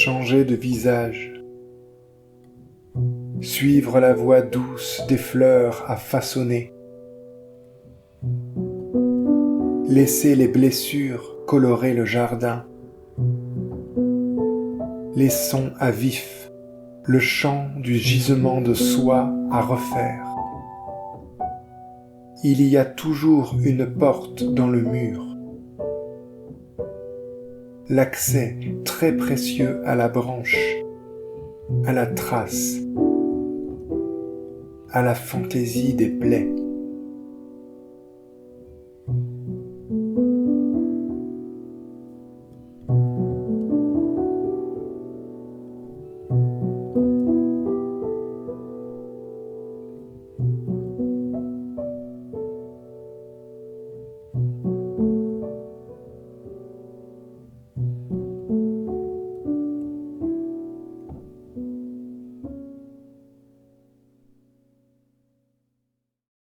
changer de visage, suivre la voie douce des fleurs à façonner, laisser les blessures colorer le jardin, les sons à vif, le chant du gisement de soie à refaire. Il y a toujours une porte dans le mur, l'accès très précieux à la branche, à la trace, à la fantaisie des plaies.